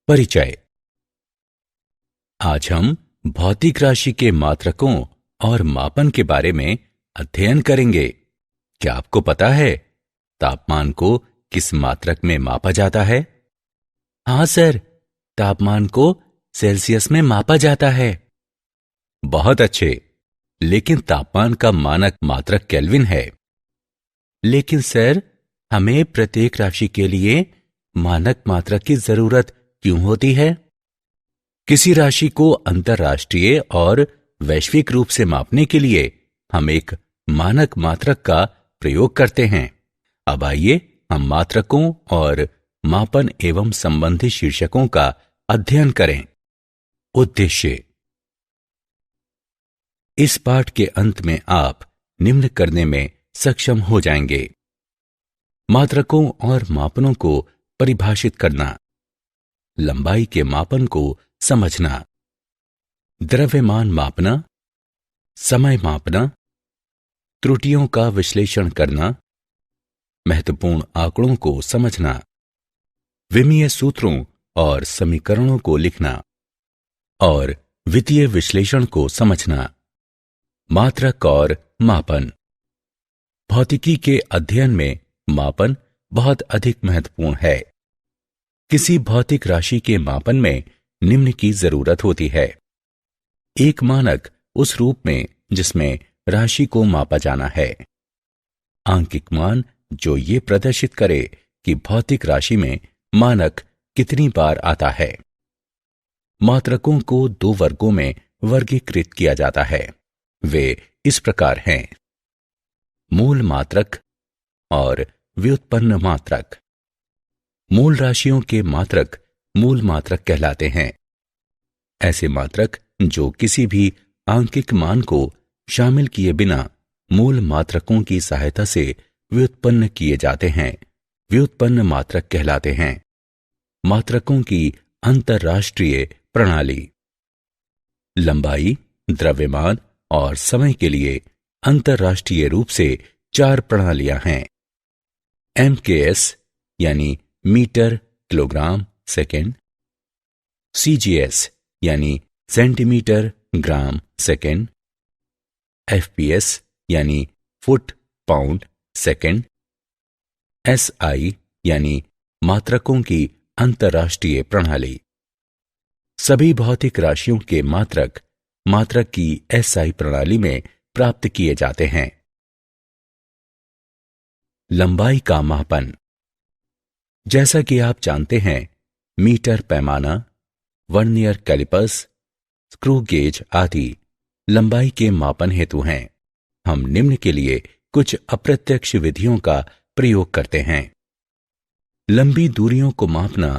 परिचय। आज हम भौतिक राशि के मात्रकों और मापन के बारे में अध्ययन करेंगे। क्या आपको पता है तापमान को किस मात्रक में मापा जाता है? हाँ सर, तापमान को सेल्सियस में मापा जाता है। बहुत अच्छे, लेकिन तापमान का मानक मात्रक केल्विन है। लेकिन सर, हमें प्रत्येक राशि के लिए मानक मात्रक की जरूरत क्यों होती है? किसी राशि को अंतरराष्ट्रीय और वैश्विक रूप से मापने के लिए हम एक मानक मात्रक का प्रयोग करते हैं। अब आइए हम मात्रकों और मापन एवं संबंधित शीर्षकों का अध्ययन करें। उद्देश्य। इस पाठ के अंत में आप निम्न करने में सक्षम हो जाएंगे: मात्रकों और मापनों को परिभाषित करना, लंबाई के मापन को समझना, द्रव्यमान मापना, समय मापना, त्रुटियों का विश्लेषण करना, महत्वपूर्ण आंकड़ों को समझना, विमीय सूत्रों और समीकरणों को लिखना और वित्तीय विश्लेषण को समझना। मात्रक और मापन। भौतिकी के अध्ययन में मापन बहुत अधिक महत्वपूर्ण है। किसी भौतिक राशि के मापन में निम्न की जरूरत होती है: एक मानक उस रूप में जिसमें राशि को मापा जाना है, आंकिक मान जो ये प्रदर्शित करे कि भौतिक राशि में मानक कितनी बार आता है। मात्रकों को दो वर्गों में वर्गीकृत किया जाता है। वे इस प्रकार हैं: मूल मात्रक और व्युत्पन्न मात्रक। मूल राशियों के मात्रक मूल मात्रक कहलाते हैं। ऐसे मात्रक जो किसी भी आंकिक मान को शामिल किए बिना मूल मात्रकों की सहायता से व्युत्पन्न किए जाते हैं, व्युत्पन्न मात्रक कहलाते हैं। मात्रकों की अंतरराष्ट्रीय प्रणाली। लंबाई, द्रव्यमान और समय के लिए अंतरराष्ट्रीय रूप से 4 प्रणालियां हैं: MKS यानी मीटर किलोग्राम सेकेंड, CGS यानी सेंटीमीटर ग्राम सेकेंड, FPS यानी फुट पाउंड सेकेंड, SI यानी मात्रकों की अंतरराष्ट्रीय प्रणाली। सभी भौतिक राशियों के मात्रक मात्रक की SI प्रणाली में प्राप्त किए जाते हैं। लंबाई का मापन। जैसा कि आप जानते हैं, मीटर पैमाना, वर्नियर कैलिपर्स, स्क्रू गेज आदि लंबाई के मापन हेतु हैं। हम निम्न के लिए कुछ अप्रत्यक्ष विधियों का प्रयोग करते हैं: लंबी दूरियों को मापना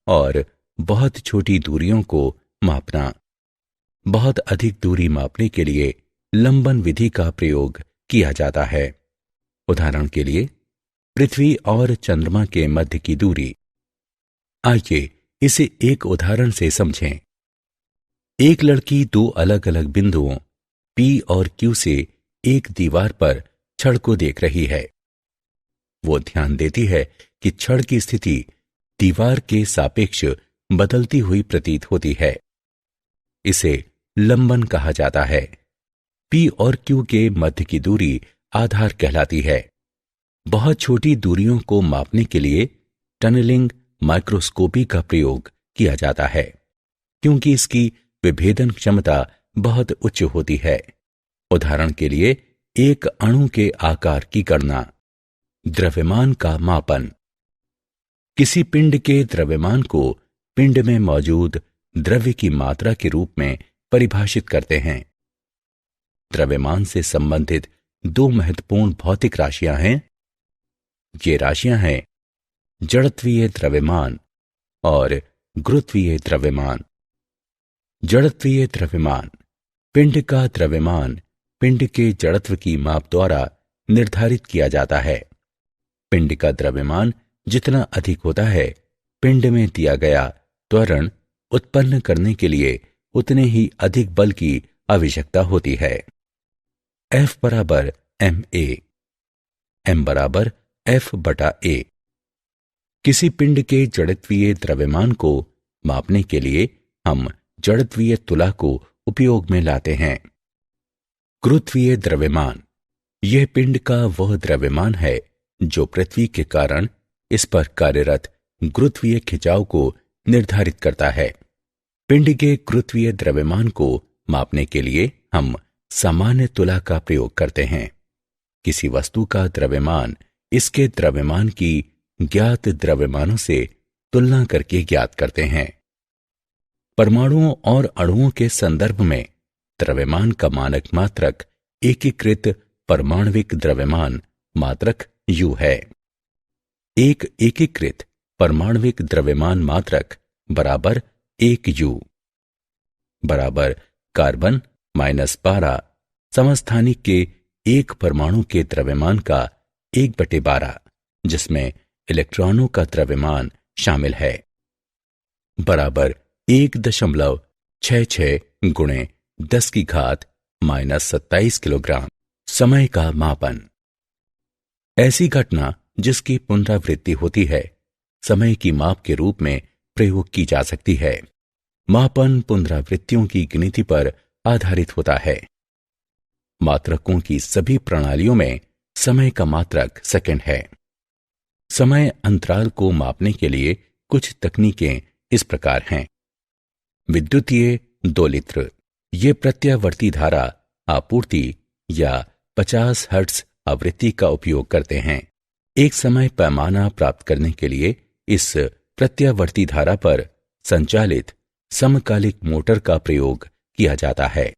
और बहुत छोटी दूरियों को मापना। बहुत अधिक दूरी मापने के लिए लंबन विधि का प्रयोग किया जाता है। उदाहरण के लिए, पृथ्वी और चंद्रमा के मध्य की दूरी। आइए इसे एक उदाहरण से समझें। एक लड़की 2 अलग अलग बिंदुओं P और Q से एक दीवार पर छड़ को देख रही है। वो ध्यान देती है कि छड़ की स्थिति दीवार के सापेक्ष बदलती हुई प्रतीत होती है। इसे लंबन कहा जाता है। P और Q के मध्य की दूरी आधार कहलाती है। बहुत छोटी दूरियों को मापने के लिए टनलिंग माइक्रोस्कोपी का प्रयोग किया जाता है, क्योंकि इसकी विभेदन क्षमता बहुत उच्च होती है। उदाहरण के लिए, एक अणु के आकार की गणना। द्रव्यमान का मापन। किसी पिंड के द्रव्यमान को पिंड में मौजूद द्रव्य की मात्रा के रूप में परिभाषित करते हैं। द्रव्यमान से संबंधित 2 महत्वपूर्ण भौतिक राशियां हैं। ये राशियां हैं जड़त्वीय द्रव्यमान और गुरुत्वीय द्रव्यमान। जड़त्वीय द्रव्यमान: पिंड का द्रव्यमान पिंड के जड़त्व की माप द्वारा निर्धारित किया जाता है। पिंड का द्रव्यमान जितना अधिक होता है, पिंड में दिया गया त्वरण उत्पन्न करने के लिए उतने ही अधिक बल की आवश्यकता होती है। F बराबर ma, m बराबर F/a। किसी पिंड के जड़त्वीय द्रव्यमान को मापने के लिए हम जड़त्वीय तुला को उपयोग में लाते हैं। गुरुत्वीय द्रव्यमान, यह पिंड का वह द्रव्यमान है जो पृथ्वी के कारण इस पर कार्यरत गुरुत्वीय खिंचाव को निर्धारित करता है। पिंड के गुरुत्वीय द्रव्यमान को मापने के लिए हम सामान्य तुला का प्रयोग करते हैं। किसी वस्तु का द्रव्यमान इसके द्रव्यमान की ज्ञात द्रव्यमानों से तुलना करके ज्ञात करते हैं। परमाणुओं और अणुओं के संदर्भ में द्रव्यमान का मानक मात्रक एकीकृत परमाणविक द्रव्यमान मात्रक U है। एक एकीकृत परमाणविक द्रव्यमान मात्रक बराबर 1U बराबर कार्बन -12 समस्थानिक के एक परमाणु के द्रव्यमान का 1/12 जिसमें इलेक्ट्रॉनों का द्रव्यमान शामिल है, बराबर 1.66 गुणे 10⁻⁻27 किलोग्राम। समय का मापन, ऐसी घटना जिसकी पुनरावृत्ति होती है समय की माप के रूप में प्रयोग की जा सकती है। मापन पुनरावृत्तियों की गिनती पर आधारित होता है। मात्रकों की सभी प्रणालियों में समय का मात्रक सेकंड है। समय अंतराल को मापने के लिए कुछ तकनीकें इस प्रकार हैं। विद्युतीय दोलित्र, ये प्रत्यावर्ती धारा आपूर्ति या 50 हर्ट्ज आवृत्ति का उपयोग करते हैं। एक समय पैमाना प्राप्त करने के लिए इस प्रत्यावर्ती धारा पर संचालित समकालिक मोटर का प्रयोग किया जाता है।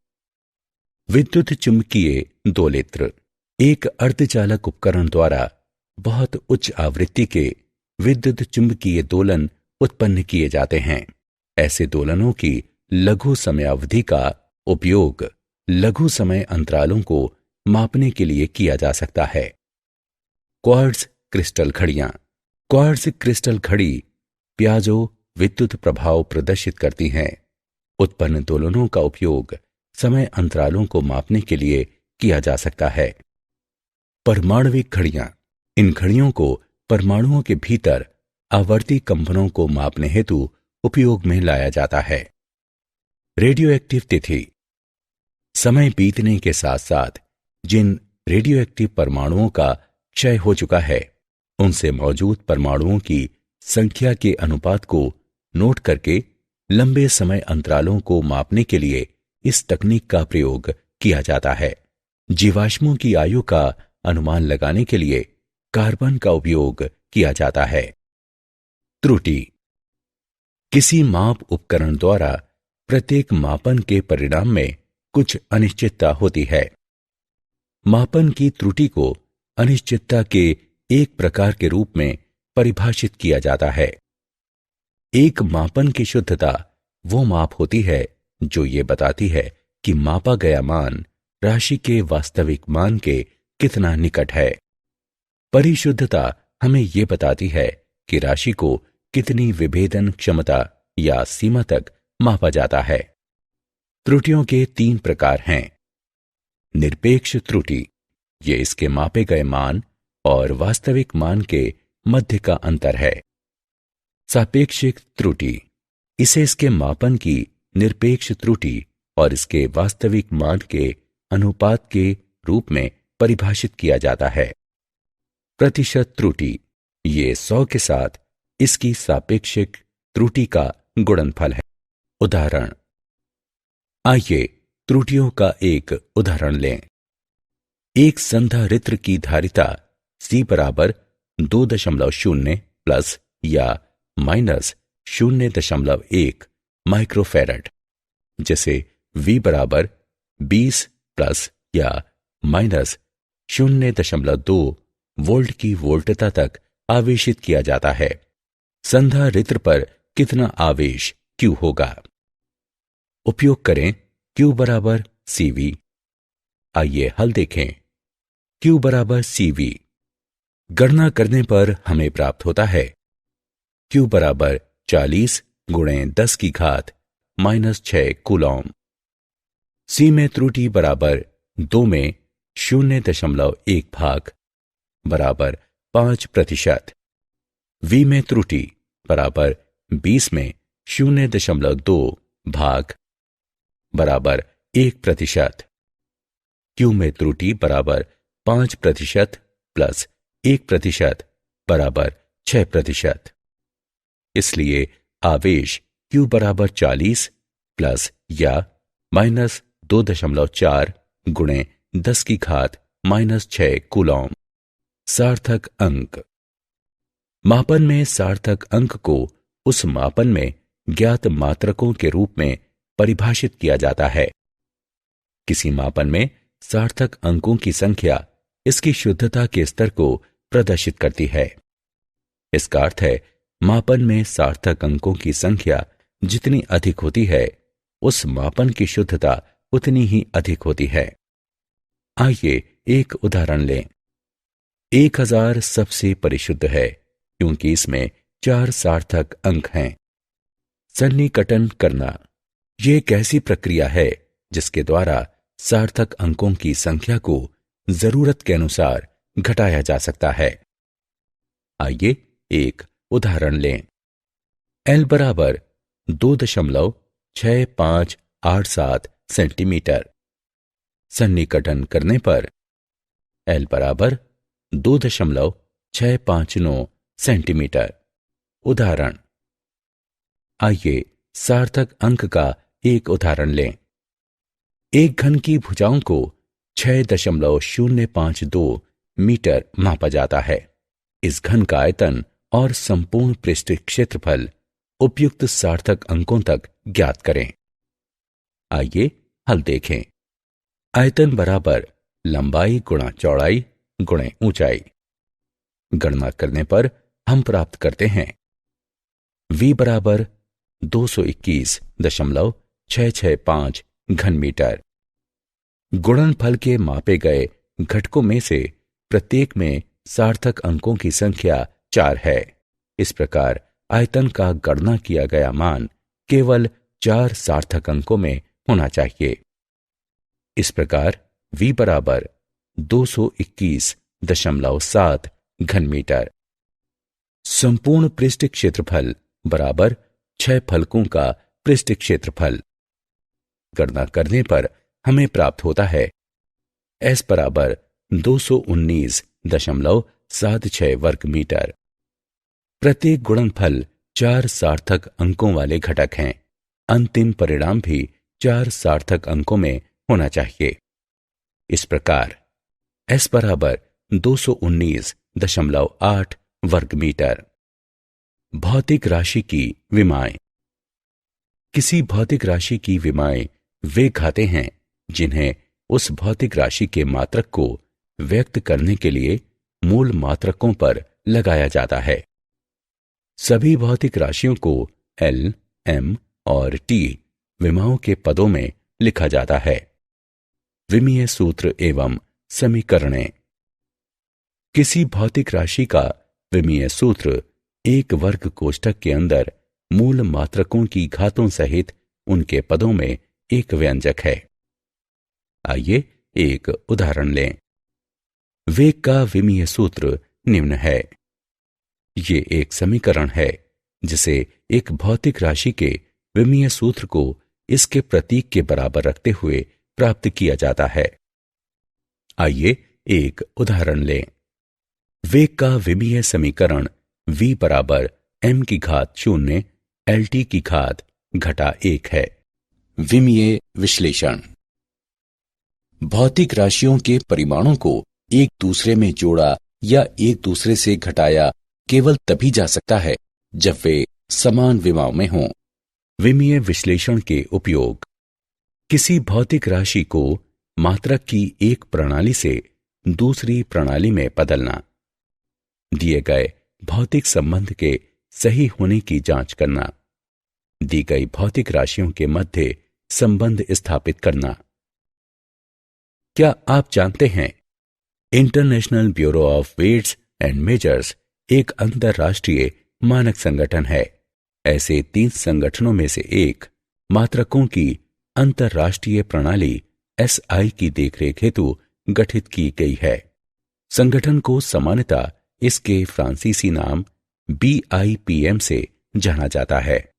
विद्युत चुंबकीय दोलित्र, एक अर्धचालक उपकरण द्वारा बहुत उच्च आवृत्ति के विद्युत चुंबकीय दोलन उत्पन्न किए जाते हैं। ऐसे दोलनों की लघु समयावधि का उपयोग लघु समय अंतरालों को मापने के लिए किया जा सकता है। क्वार्ट्ज क्रिस्टल घड़ियां, क्वार्ट्ज क्रिस्टल घड़ी प्याजो विद्युत प्रभाव प्रदर्शित करती हैं। उत्पन्न दोलनों का उपयोग समय अंतरालों को मापने के लिए किया जा सकता है। परमाणविक घड़ियां, इन घड़ियों को परमाणुओं के भीतर आवर्ती कंपनों को मापने हेतु उपयोग में लाया जाता है। रेडियो एक्टिव तिथि, समय बीतने के साथ साथ जिन रेडियो एक्टिव परमाणुओं का क्षय हो चुका है उनसे मौजूद परमाणुओं की संख्या के अनुपात को नोट करके लंबे समय अंतरालों को मापने के लिए इस तकनीक का प्रयोग किया जाता है। जीवाश्मों की आयु का अनुमान लगाने के लिए कार्बन का उपयोग किया जाता है। त्रुटि, किसी माप उपकरण द्वारा प्रत्येक मापन के परिणाम में कुछ अनिश्चितता होती है। मापन की त्रुटि को अनिश्चितता के एक प्रकार के रूप में परिभाषित किया जाता है। एक मापन की शुद्धता वो माप होती है जो ये बताती है कि मापा गया मान राशि के वास्तविक मान के कितना निकट है। परिशुद्धता हमें ये बताती है कि राशि को कितनी विभेदन क्षमता या सीमा तक मापा जाता है। त्रुटियों के 3 प्रकार हैं। निरपेक्ष त्रुटि, ये इसके मापे गए मान और वास्तविक मान के मध्य का अंतर है। सापेक्षिक त्रुटि, इसे इसके मापन की निरपेक्ष त्रुटि और इसके वास्तविक मान के अनुपात के रूप में परिभाषित किया जाता है। प्रतिशत त्रुटि, ये 100 के साथ इसकी सापेक्षिक त्रुटि का गुणनफल है। उदाहरण, आइए त्रुटियों का एक उदाहरण लें। एक संधारित्र की धारिता C बराबर 2.0 प्लस या माइनस 0.1 माइक्रोफैरड, जैसे V बराबर 20 प्लस या माइनस 0.2 वोल्ट की वोल्टता तक आवेशित किया जाता है। संधारित्र पर कितना आवेश Q होगा? उपयोग करें Q बराबर CV। आइए हल देखें। Q बराबर CV गणना करने पर हमें प्राप्त होता है Q बराबर 40 गुणे 10⁻⁻6 कूलॉम। C में त्रुटि बराबर 2 में 0.1 भाग बराबर 5%। V में त्रुटि बराबर 20 में 0.2 भाग बराबर 1%। Q में त्रुटि बराबर 5% प्लस 1% बराबर 6%। इसलिए आवेश Q बराबर 40 प्लस या माइनस 2.4 गुणे 10⁻⁻6 कूलॉम। सार्थक अंक। मापन में सार्थक अंक को उस मापन में ज्ञात मात्रकों के रूप में परिभाषित किया जाता है। किसी मापन में सार्थक अंकों की संख्या इसकी शुद्धता के स्तर को प्रदर्शित करती है। इसका अर्थ है मापन में सार्थक अंकों की संख्या जितनी अधिक होती है उस मापन की शुद्धता उतनी ही अधिक होती है। आइए एक उदाहरण लें। 1000 सबसे परिशुद्ध है क्योंकि इसमें 4 सार्थक अंक हैं। सन्निकटन करना यह एक ऐसी प्रक्रिया है जिसके द्वारा सार्थक अंकों की संख्या को जरूरत के अनुसार घटाया जा सकता है। आइए एक उदाहरण लें। L बराबर 2.6587 सेंटीमीटर। सन्निकटन करने पर L बराबर 2.659 सेंटीमीटर। उदाहरण। आइए सार्थक अंक का एक उदाहरण लें। एक घन की भुजाओं को 6.052 मीटर मापा जाता है। इस घन का आयतन और संपूर्ण पृष्ठ क्षेत्रफल उपयुक्त सार्थक अंकों तक ज्ञात करें। आइए हल देखें। आयतन बराबर लंबाई गुणा चौड़ाई गुणे ऊंचाई। गणना करने पर हम प्राप्त करते हैं V बराबर 221.665 घन मीटर। गुणनफल के मापे गए घटकों में से प्रत्येक में सार्थक अंकों की संख्या 4 है। इस प्रकार आयतन का गणना किया गया मान केवल 4 सार्थक अंकों में होना चाहिए। इस प्रकार V बराबर 221.7 घन मीटर। संपूर्ण पृष्ठ क्षेत्रफल बराबर 6 फलकों का पृष्ठ क्षेत्रफल। गणना करने पर हमें प्राप्त होता है S बराबर 219.76 वर्ग मीटर। प्रत्येक गुणनफल 4 सार्थक अंकों वाले घटक हैं। अंतिम परिणाम भी 4 सार्थक अंकों में होना चाहिए। इस प्रकार S बराबर 219.8 वर्ग मीटर। भौतिक राशि की विमाएं। किसी भौतिक राशि की विमाएं वे घाते हैं जिन्हें उस भौतिक राशि के मात्रक को व्यक्त करने के लिए मूल मात्रकों पर लगाया जाता है। सभी भौतिक राशियों को L, M और T विमाओं के पदों में लिखा जाता है। विमीय सूत्र एवं समीकरणें। किसी भौतिक राशि का विमीय सूत्र एक वर्ग कोष्ठक के अंदर मूल मात्रकों की घातों सहित उनके पदों में एक व्यंजक है। आइए एक उदाहरण लें। वेग का विमीय सूत्र निम्न है। ये एक समीकरण है जिसे एक भौतिक राशि के विमीय सूत्र को इसके प्रतीक के बराबर रखते हुए प्राप्त किया जाता है। आइए एक उदाहरण लें। वेग का विमीय समीकरण V बराबर m⁻0 LT की घात घटा 1 है। विमीय विश्लेषण। भौतिक राशियों के परिमाणों को एक दूसरे में जोड़ा या एक दूसरे से घटाया केवल तभी जा सकता है जब वे समान विमाओं में हों। विमीय विश्लेषण के उपयोग। किसी भौतिक राशि को मात्रक की एक प्रणाली से दूसरी प्रणाली में बदलना। दिए गए भौतिक संबंध के सही होने की जांच करना। दी गई भौतिक राशियों के मध्य संबंध स्थापित करना। क्या आप जानते हैं International Bureau of Weights and Measures एक अंतरराष्ट्रीय मानक संगठन है। ऐसे 3 संगठनों में से एक मात्रकों की अंतरराष्ट्रीय प्रणाली SI की देखरेख हेतु गठित की गई है। संगठन को सामान्यतः इसके फ्रांसीसी नाम BIPM से जाना जाता है।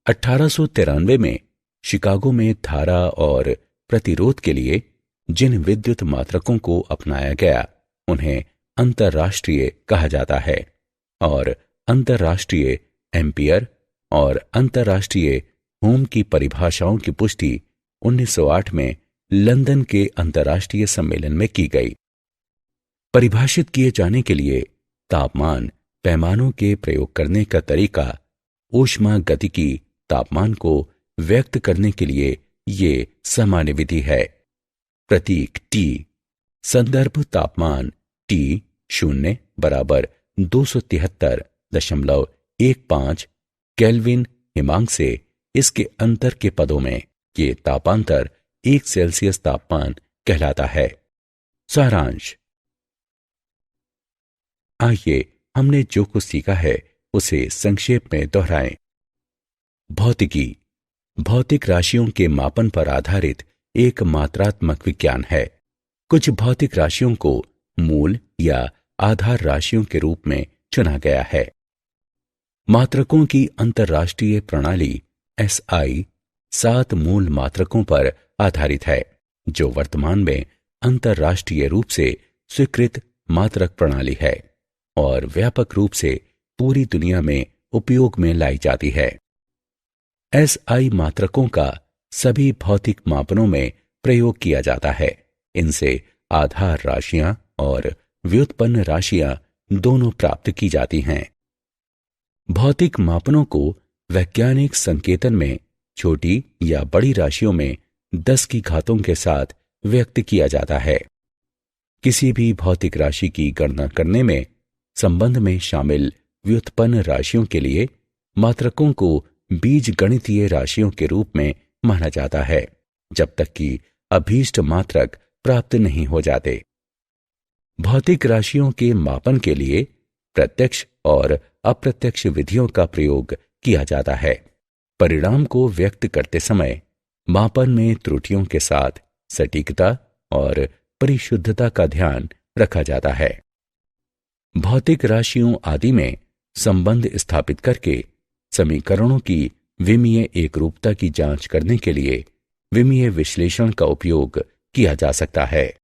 1893 में शिकागो में धारा और प्रतिरोध के लिए जिन विद्युत मात्रकों को अपनाया गया उन्हें अंतर्राष्ट्रीय कहा जाता है और अंतर्राष्ट्रीय एम्पियर और अंतर्राष्ट्रीय ओम की परिभाषाओं की पुष्टि 1908 में लंदन के अंतर्राष्ट्रीय सम्मेलन में की गई। परिभाषित किए जाने के लिए तापमान पैमानों के प्रयोग करने का तरीका ऊष्मागतिकी तापमान को व्यक्त करने के लिए ये सामान्य विधि है। प्रतीक T संदर्भ तापमान T0 बराबर 273.15 केल्विन हिमांक से इसके अंतर के पदों में ये तापांतर 1 सेल्सियस तापमान कहलाता है। सारांश। आइए हमने जो कुछ सीखा है उसे संक्षेप में दोहराएं। भौतिकी भौतिक राशियों के मापन पर आधारित एक मात्रात्मक विज्ञान है। कुछ भौतिक राशियों को मूल या आधार राशियों के रूप में चुना गया है। मात्रकों की अंतर्राष्ट्रीय प्रणाली SI 7 मूल मात्रकों पर आधारित है जो वर्तमान में अंतर्राष्ट्रीय रूप से स्वीकृत मात्रक प्रणाली है और व्यापक रूप से पूरी दुनिया में उपयोग में लाई जाती है। SI मात्रकों का सभी भौतिक मापनों में प्रयोग किया जाता है। इनसे आधार राशियां और व्युत्पन्न राशियां दोनों प्राप्त की जाती हैं। भौतिक मापनों को वैज्ञानिक संकेतन में छोटी या बड़ी राशियों में 10 की घातों के साथ व्यक्त किया जाता है। किसी भी भौतिक राशि की गणना करने में संबंध में शामिल व्युत्पन्न राशियों के लिए मात्रकों को बीजगणितीय राशियों के रूप में माना जाता है जब तक कि अभीष्ट मात्रक प्राप्त नहीं हो जाते। भौतिक राशियों के मापन के लिए प्रत्यक्ष और अप्रत्यक्ष विधियों का प्रयोग किया जाता है। परिणाम को व्यक्त करते समय मापन में त्रुटियों के साथ सटीकता और परिशुद्धता का ध्यान रखा जाता है। भौतिक राशियों आदि में संबंध स्थापित करके समीकरणों की विमीय एकरूपता की जांच करने के लिए विमीय विश्लेषण का उपयोग किया जा सकता है।